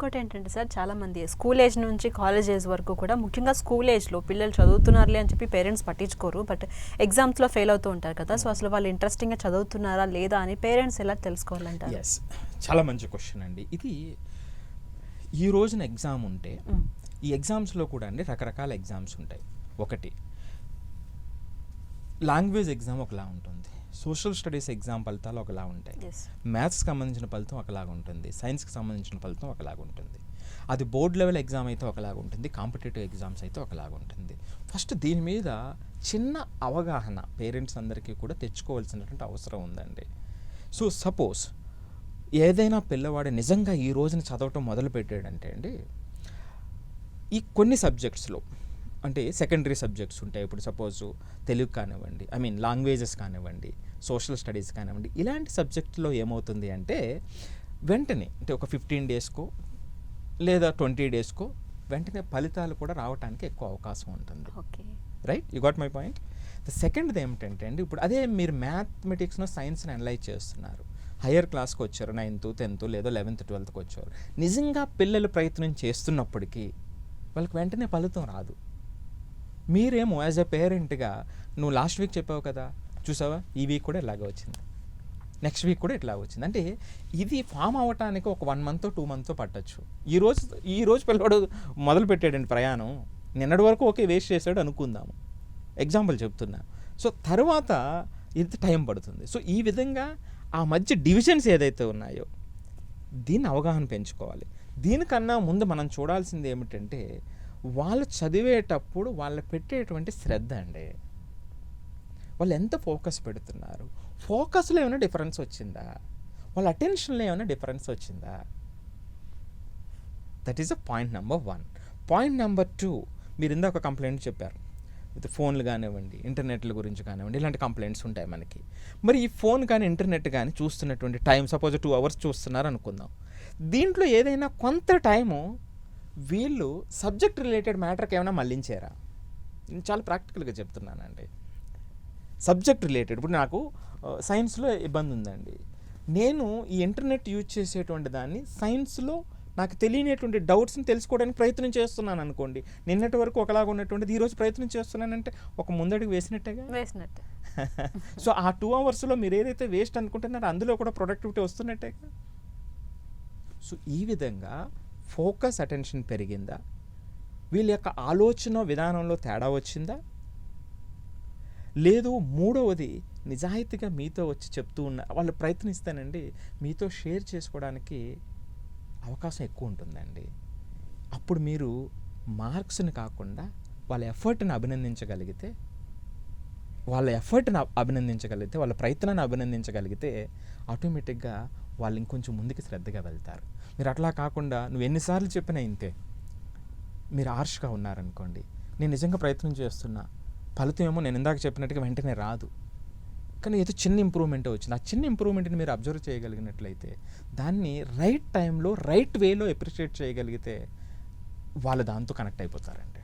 ఇంకోటి ఏంటంటే సార్, చాలామంది స్కూల్ ఏజ్ నుంచి కాలేజ్ ఏజ్ వరకు కూడా, ముఖ్యంగా స్కూల్ ఏజ్లో పిల్లలు చదువుతున్నారులే అని చెప్పి పేరెంట్స్ పట్టించుకోరు, బట్ ఎగ్జామ్స్లో ఫెయిల్ అవుతూ ఉంటారు కదా. సో అసలు వాళ్ళు ఇంట్రెస్టింగ్గా చదువుతున్నారా లేదా అని పేరెంట్స్ ఎలా తెలుసుకోవాలంటారు? ఎస్, చాలా మంచి క్వశ్చన్ అండి ఇది. ఈ రోజున ఎగ్జామ్ ఉంటే ఈ ఎగ్జామ్స్లో కూడా అండి రకరకాల ఎగ్జామ్స్ ఉంటాయి. ఒకటి లాంగ్వేజ్ ఎగ్జామ్ ఒకలా ఉంటుంది, సోషల్ స్టడీస్ ఎగ్జామ్ ఫలితాలు ఒకలా ఉంటాయి, మ్యాథ్స్కి సంబంధించిన ఫలితం ఒకలాగా ఉంటుంది, సైన్స్కి సంబంధించిన ఫలితం ఒకలాగా ఉంటుంది. అది బోర్డ్ లెవెల్ ఎగ్జామ్ అయితే ఒకలాగా ఉంటుంది, కాంపిటేటివ్ ఎగ్జామ్స్ అయితే ఒకలాగా ఉంటుంది. ఫస్ట్ దీని మీద చిన్న అవగాహన పేరెంట్స్ అందరికీ కూడా తెచ్చుకోవాల్సినటువంటి అవసరం ఉందండి. సో సపోజ్ ఏదైనా పిల్లవాడు నిజంగా ఈ రోజున చదవటం మొదలు పెట్టాడంటే అండి, ఈ కొన్ని సబ్జెక్ట్స్లో అంటే సెకండరీ సబ్జెక్ట్స్ ఉంటాయి. ఇప్పుడు సపోజు తెలుగు కానివ్వండి, లాంగ్వేజెస్ కానివ్వండి, సోషల్ స్టడీస్ కానివ్వండి, ఇలాంటి సబ్జెక్టులో ఏమవుతుంది అంటే వెంటనే అంటే ఒక 15 డేస్కో లేదా 20 డేస్కో వెంటనే ఫలితాలు కూడా రావడానికి ఎక్కువ అవకాశం ఉంటుంది. Right, you got my point. The సెకండ్ది ఏమిటంటే అండి, ఇప్పుడు అదే మీరు మ్యాథమెటిక్స్ను సైన్స్ని అనలైజ్ చేస్తున్నారు, హయ్యర్ క్లాస్కి వచ్చారు, 9th 10th లేదా 11th 12th వచ్చారు, నిజంగా పిల్లలు ప్రయత్నం చేస్తున్నప్పటికీ వాళ్ళకి వెంటనే ఫలితం రాదు. మీరేమో యాజ్ ఎ పేరెంట్గా నువ్వు లాస్ట్ వీక్ చెప్పావు కదా, చూసావా ఈ వీక్ కూడా ఇలాగ వచ్చింది, నెక్స్ట్ వీక్ కూడా ఇట్లా వచ్చింది అంటే ఇది ఫామ్ అవ్వటానికి ఒక 1 month 2 months పట్టచ్చు. ఈ రోజు పిల్లవాడు మొదలు పెట్టాడండి ప్రయాణం, నిన్నటి వరకు ఓకే వేస్ట్ చేశాడు అనుకుందాము, ఎగ్జాంపుల్ చెప్తున్నా. సో తర్వాత ఇది టైం పడుతుంది. సో ఈ విధంగా ఆ మధ్య డివిజన్స్ ఏదైతే ఉన్నాయో దీన్ని అవగాహన పెంచుకోవాలి. దీనికన్నా ముందు మనం చూడాల్సింది ఏమిటంటే వాళ్ళు చదివేటప్పుడు వాళ్ళు పెట్టేటువంటి శ్రద్ధ అండి, వాళ్ళు ఎంత ఫోకస్ పెడుతున్నారు, ఫోకస్లో ఏమైనా డిఫరెన్స్ వచ్చిందా, వాళ్ళ అటెన్షన్లో ఏమైనా డిఫరెన్స్ వచ్చిందా, that is a point number 1. Point number 2, మీరు ఇందాక కంప్లైంట్ చెప్పారు, ఫోన్లు కానివ్వండి, ఇంటర్నెట్ల గురించి కానివ్వండి, ఇలాంటి కంప్లైంట్స్ ఉంటాయి మనకి. మరి ఈ ఫోన్ కానీ ఇంటర్నెట్ కానీ చూస్తున్నటువంటి టైం సపోజ్ 2 hours చూస్తున్నారు అనుకుందాం, దీంట్లో ఏదైనా కొంత టైము వీళ్ళు సబ్జెక్ట్ రిలేటెడ్ మ్యాటర్కి ఏమైనా మళ్ళించారా? నేను చాలా ప్రాక్టికల్గా చెప్తున్నానండి. సబ్జెక్ట్ రిలేటెడ్, ఇప్పుడు నాకు సైన్స్లో ఇబ్బంది ఉందండి, నేను ఈ ఇంటర్నెట్ యూజ్ చేసేటువంటి దాన్ని సైన్స్లో నాకు తెలియనటువంటి డౌట్స్ని తెలుసుకోవడానికి ప్రయత్నం చేస్తున్నాను అనుకోండి, నిన్నటి వరకు ఒకలాగా ఉన్నటువంటిది ఈరోజు ప్రయత్నం చేస్తున్నానంటే ఒక ముందడుగు వేసినట్టే. సో ఆ 2 hours మీరు ఏదైతే వేస్ట్ అనుకుంటున్నారో అందులో కూడా ప్రొడక్టివిటీ వస్తున్నట్టేగా. సో ఈ విధంగా ఫోకస్ అటెన్షన్ పెరిగిందా, వీళ్ళ యొక్క ఆలోచన విధానంలో తేడా వచ్చిందా, లేదు మూడవది నిజాయితీగా మీతో వచ్చి చెప్తూ ఉన్న వాళ్ళు ప్రయత్నిస్తానండి మీతో షేర్ చేసుకోవడానికి అవకాశం ఎక్కువ ఉంటుందండి. అప్పుడు మీరు మార్క్స్ని కాకుండా వాళ్ళ ఎఫర్ట్ని అభినందించగలిగితే, వాళ్ళ ప్రయత్నాన్ని అభినందించగలిగితే ఆటోమేటిక్గా వాళ్ళు ఇంకొంచెం ముందుకు శ్రద్ధగా వెళ్తారు. మీరు అట్లా కాకుండా నువ్వు ఎన్నిసార్లు చెప్పినా ఇంతే, మీరు హార్ష్గా ఉన్నారనుకోండి, నేను నిజంగా ప్రయత్నం చేస్తున్నా, ఫలితం ఏమో నేను ఇందాక చెప్పినట్టుగా వెంటనే రాదు, కానీ ఏదో చిన్న ఇంప్రూవ్మెంట్ వచ్చింది, ఆ చిన్న ఇంప్రూవ్మెంట్ని మీరు అబ్జర్వ్ చేయగలిగినట్లయితే దాన్ని రైట్ టైంలో రైట్ వేలో అప్రిషియేట్ చేయగలిగితే వాళ్ళు దాంతో కనెక్ట్ అయిపోతారండి.